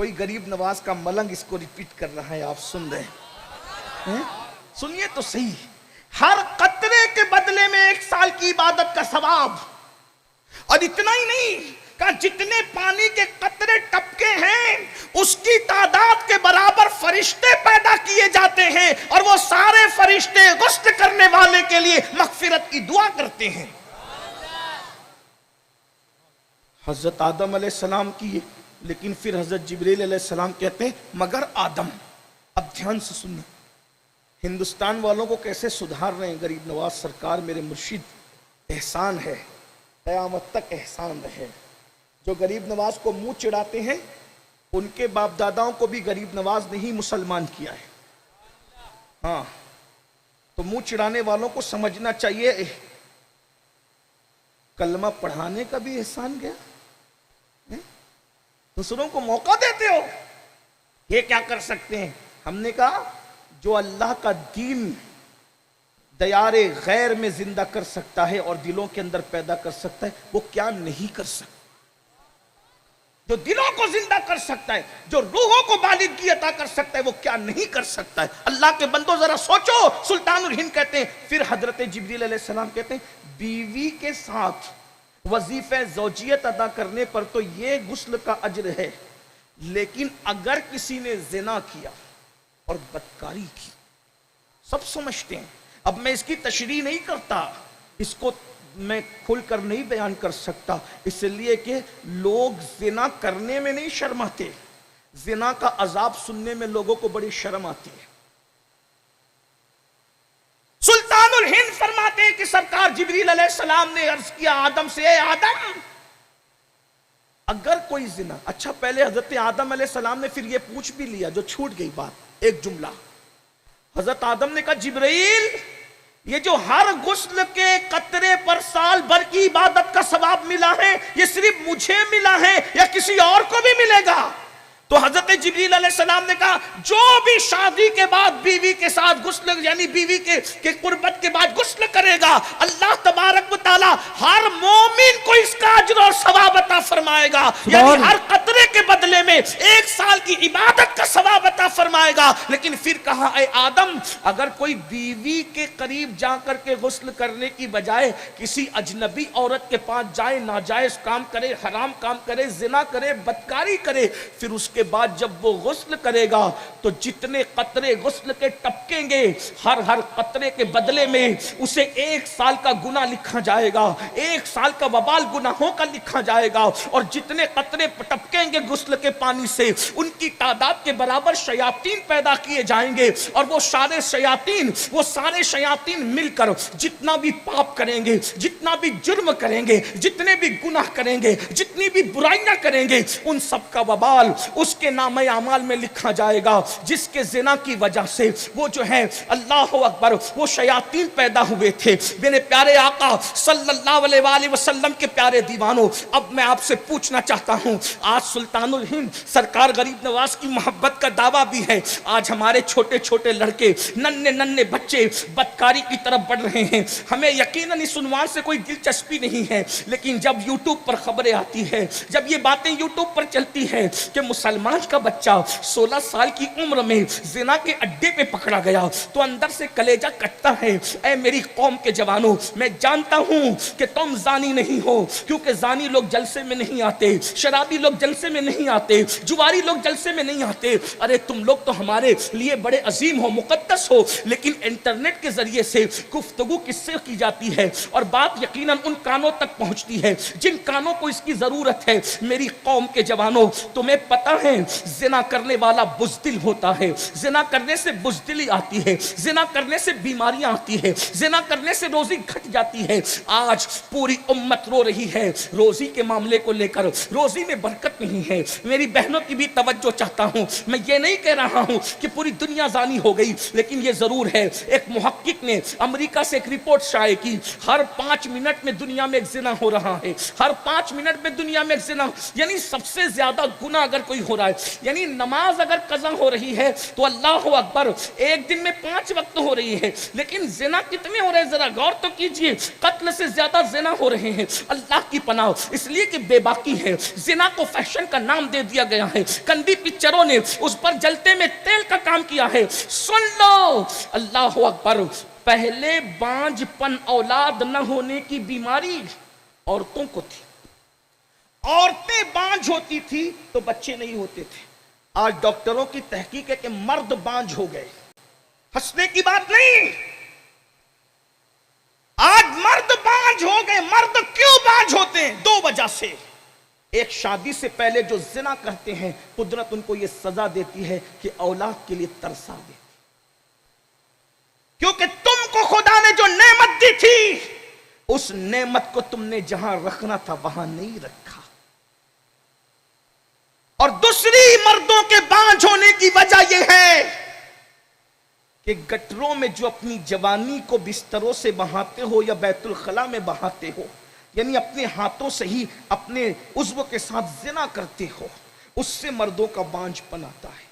کوئی غریب نواز کا ملنگ اس کو ریپیٹ کر رہا ہے، آپ سن رہے ہیں؟ سنیے تو صحیح. ہر قطرے کے بدلے میں 1 سال کی عبادت کا ثواب. اور اتنا ہی نہیں کہ جتنے پانی کے قطرے ٹپکے ہیں اس کی تعداد کے برابر فرشتے پیدا کیے جاتے ہیں، اور وہ سارے فرشتے غسل کرنے والے کے لیے مغفرت کی دعا کرتے ہیں. حضرت آدم علیہ السلام کی، لیکن پھر حضرت جبریل علیہ السلام کہتے ہیں مگر آدم. اب دھیان سے سنیں، ہندوستان والوں کو کیسے سدھار رہے ہیں غریب نواز سرکار میرے مرشد. احسان ہے، قیامت تک احسان رہے. جو غریب نواز کو منہ چڑھاتے ہیں ان کے باپ داداؤں کو بھی غریب نواز نے ہی مسلمان کیا ہے. ہاں، تو منہ چڑھانے والوں کو سمجھنا چاہیے کلمہ پڑھانے کا بھی احسان گیا. دوسروں کو موقع دیتے ہو، یہ کیا کر سکتے ہیں؟ ہم نے کہا جو اللہ کا دین دیار غیر میں زندہ کر سکتا ہے اور دلوں کے اندر پیدا کر سکتا ہے، وہ کیا نہیں کر سکتا؟ جو دلوں کو زندہ کر سکتا ہے، جو روحوں کو بالغی عطا کر سکتا ہے، وہ کیا نہیں کر سکتا ہے؟ اللہ کے بندو ذرا سوچو. سلطان الہند کہتے ہیں، پھر حضرت جبریل علیہ السلام کہتے ہیں بیوی کے ساتھ وظیفہ زوجیت ادا کرنے پر تو یہ غسل کا اجر ہے، لیکن اگر کسی نے زنا کیا اور بدکاری کی، سب سمجھتے ہیں. اب میں اس کی تشریح نہیں کرتا، اس کو میں کھل کر نہیں بیان کر سکتا، اس لیے کہ لوگ زنا کرنے میں نہیں شرماتے، زنا کا عذاب سننے میں لوگوں کو بڑی شرم آتی ہے. سلطان الہند فرماتے ہیں کہ سرکار جبریل علیہ السلام نے عرض کیا آدم سے، اے آدم اگر کوئی زنا، اچھا پہلے حضرت آدم علیہ السلام نے پھر یہ پوچھ بھی لیا جو چھوٹ گئی بات، ایک جملہ. حضرت آدم نے کہا جبرائیل یہ جو ہر غسل کے قطرے پر سال بھر کی عبادت کا ثواب ملا ہے، یہ صرف مجھے ملا ہے یا کسی اور کو بھی ملے گا؟ تو حضرت جبریل علیہ السلام نے کہا جو بھی شادی کے بعد بیوی کے ساتھ غسل، یعنی بیوی کے قربت کے بعد غسل کرے گا، اللہ تبارک و تعالی ہر مومن کو اس کا اجر اور ثواب عطا فرمائے گا. یعنی ہر قطرے کے بدلے میں 1 سال کی عبادت کا ثواب عطا فرمائے گا. لیکن پھر کہا اے آدم اگر کوئی بیوی کے قریب جا کر کے غسل کرنے کی بجائے کسی اجنبی عورت کے پاس جائے، ناجائز کام کرے، حرام کام کرے، زنا کرے، بدکاری کرے، پھر اس کے بعد جب وہ غسل کرے گا تو جتنے قطرے غسل کے ٹپکیں گے ہر قطرے کے بدلے میں اسے 1 سال کا گناہ لکھا جائے گا، 1 سال کا وبال گناہوں کا لکھا جائے گا. اور جتنے قطرے ٹپکیں گے غسل کے پانی سے ان کی تعداد کے برابر شیاطین پیدا کیے جائیں گے، اور وہ سارے شیاطین مل کر جتنا بھی پاپ کریں گے، جتنا بھی جرم کریں گے، جتنے بھی گناہ کریں گے، جتنی بھی برائیاں کریں گے، ان سب کا وبال اس کے نام اعمال میں لکھا جائے گا. جس کے زنا کی وجہ سے وہ جو ہے اللہ اکبر وہ شیاطین پیدا ہوئے تھے. میرے پیارے آقا صلی اللہ علیہ وآلہ وسلم کے پیارے دیوانوں، اب میں آپ سے پوچھنا چاہتا ہوں، آج سلطان الہند سرکار غریب نواز کی محبت کا دعویٰ بھی ہے، آج ہمارے چھوٹے چھوٹے لڑکے، ننھے بچے بدکاری کی طرف بڑھ رہے ہیں. ہمیں یقیناً اس عنوان سے کوئی دلچسپی نہیں ہے، لیکن جب یوٹیوب پر خبریں آتی ہے، جب یہ باتیں یوٹیوب پر چلتی ہے کہ مسلمان کا بچہ 16 سال کی عمر میں زنا کے اڈے پہ پکڑا گیا تو اندر سے کلیجہ کٹتا ہے. اے میری قوم کے جوانوں، میں جانتا ہوں کہ تم زانی نہیں ہو، کیونکہ زانی لوگ جلسے میں نہیں آتے، شرابی لوگ جلسے میں نہیں آتے، جواری لوگ جلسے میں نہیں آتے. ارے تم لوگ تو ہمارے لیے بڑے عظیم ہو، مقدس ہو، لیکن انٹرنیٹ کے ذریعے سے گفتگو کس سے کی جاتی ہے اور بات یقیناً ان کانوں تک پہنچتی ہے جن کانوں کو اس کی ضرورت ہے. میری قوم کے جوانوں، تمہیں پتہ ہے زنا کرنے والا بزدل ہوتا ہے، زنا کرنے سے بزدلی آتی ہے، زنا کرنے سے بیماریاں آتی ہے، زنا کرنے سے روزی گھٹ جاتی ہے. آج پوری امت رو رہی ہے روزی کے معاملے کو لے کر، روزی میں برکت نہیں ہے. میری بہنوں کی بھی توجہ چاہتا ہوں، میں یہ نہیں کہہ رہا ہوں کہ پوری دنیا زانی ہو گئی، لیکن یہ ضرور ہے ایک محقق نے امریکہ سے ایک رپورٹ شائع کی، ہر 5 منٹ میں دنیا میں ایک زنا ہو رہا ہے، ہر 5 منٹ میں دنیا میں ایک زنا، یعنی سب سے زیادہ گناہ اگر کوئی ہو رہا ہے، یعنی نماز اگر قضا ہو رہی ہے تو اللہ اکبر ایک دن میں 5 وقت ہو رہی ہے، لیکن زنا کتنے ہو رہے ہیں ذرا غور تو کیجئے، قتل سے زیادہ زنا ہو رہے ہیں۔ اللہ کی پناہ، اس لیے کہ بے باکی ہے، زنا کو فیشن کا نام دے دیا گیا ہے، گندی پکچروں نے اس پر جلتے میں تیل کا کام کیا ہے۔ سن لو، اللہ اکبر، پہلے بانجھ پن اولاد نہ ہونے کی بیماری عورتوں کو تھی، عورتیں بانجھ ہوتی تھی تو بچے نہیں ہوتے تھے۔ آج ڈاکٹروں کی تحقیق ہے کہ مرد بانجھ ہو گئے، ہنسنے کی بات نہیں، آج مرد بانجھ ہو گئے۔ مرد کیوں بانجھ ہوتے ہیں؟ 2 وجہ سے۔ ایک، شادی سے پہلے جو زنا کرتے ہیں قدرت ان کو یہ سزا دیتی ہے کہ اولاد کے لیے ترسا دیتی، کیونکہ تم کو خدا نے جو نعمت دی تھی اس نعمت کو تم نے جہاں رکھنا تھا وہاں نہیں رکھا۔ اور دوسری مردوں کے بانجھ ہونے کی وجہ یہ ہے کہ گٹروں میں جو اپنی جوانی کو بستروں سے بہاتے ہو یا بیت الخلا میں بہاتے ہو، یعنی اپنے ہاتھوں سے ہی اپنے عضو کے ساتھ زنا کرتے ہو، اس سے مردوں کا بانجھ پن آتا ہے۔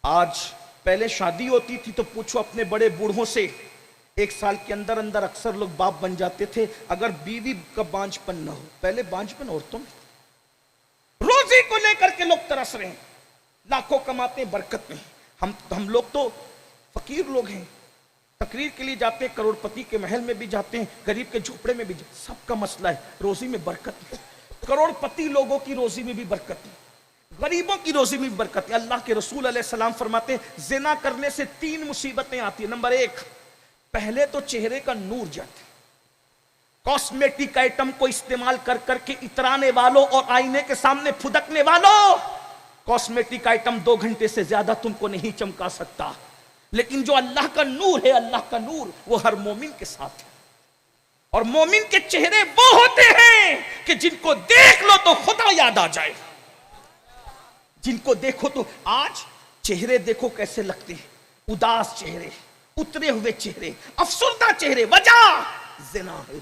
آج پہلے شادی ہوتی تھی تو پوچھو اپنے بڑے بوڑھوں سے، 1 سال کے اندر اندر اکثر لوگ باپ بن جاتے تھے اگر بیوی کا بانجھ پن نہ ہو۔ پہلے بانجھ پن عورتوں میں، روزی کو لے کر کے لوگ ترس رہے ہیں، لاکھوں کماتے ہیں، برکت نہیں۔ ہم لوگ تو فقیر لوگ ہیں، تقریر کے لیے جاتے ہیں، کروڑ پتی کے محل میں بھی جاتے ہیں، غریب کے جھوپڑے میں بھی جاتے ہیں، سب کا مسئلہ ہے روزی میں برکت نہیں۔ کروڑ پتی لوگوں کی روزی میں بھی برکت نہیں، غریبوں کی روزی میں بھی برکت نہیں۔ اللہ کے رسول علیہ السلام فرماتے ہیں زنا کرنے سے 3 مصیبتیں آتی ہیں۔ نمبر 1، پہلے تو چہرے کا نور جاتا ہے۔ کاسمیٹک آئٹم کو استعمال کر کر کے اترانے والوں اور آئینے کے سامنے پھدکنے والوں، کاسمیٹک آئٹم 2 گھنٹے سے زیادہ تم کو نہیں چمکا سکتا، لیکن جو اللہ کا نور ہے، اللہ کا نور وہ ہر مومن کے ساتھ ہے۔ اور مومن کے چہرے وہ ہوتے ہیں کہ جن کو دیکھ لو تو خدا یاد آ جائے، جن کو دیکھو تو آج چہرے دیکھو کیسے لگتے ہیں، اداس چہرے، اترے ہوئے چہرے، افسردہ چہرے، وجہ زنا ہے۔